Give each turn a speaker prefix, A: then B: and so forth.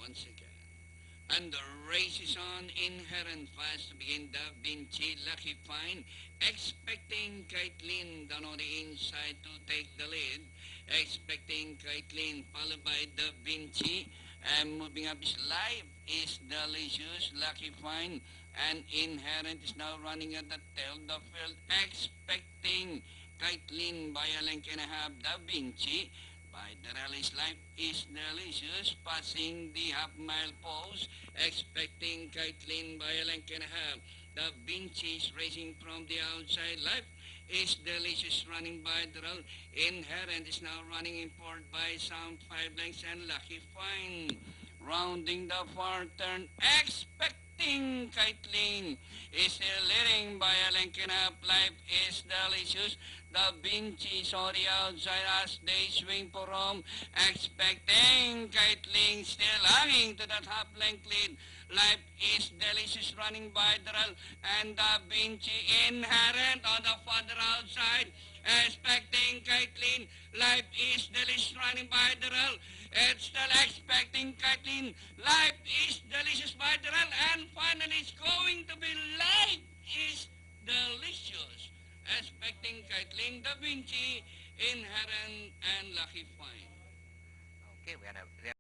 A: once again. And the race is on, inherent fast to begin. Da Vinci, Lucky Fine, expecting Kaitlyn down on the inside to take the lead. Expecting Kaitlyn, followed by Da Vinci. And moving up is Live is Delicious, Lucky Fine, and Inherent is now running at the tail of the field. Expecting Kaitlyn by a length and a half, Da Vinci. By the rally's Life is Delicious, passing the half-mile post, expecting Kaitlyn by a length and a half. Da Vinci is racing from the outside. Life is Delicious running by the road. Inherent is now running in fourth by some 5 lengths, and Lucky Fine rounding the far turn, expecting Kaitlyn is leading by a length and a half. Life is Delicious. Da Vinci is on the outside as they swing for home, expecting Kaitlyn still hanging to that half-length lead. Life is Delicious running by the rail, and Da Vinci Inherent on the further outside, expecting Kaitlyn. Life is Delicious running by the rail. It's still expecting Kaitlyn. Life is Delicious by the rail, and finally it's going to be Life is Delicious. Expecting Kaitlyn, Da Vinci, Inherent, and Lucky Fine.
B: Okay, we are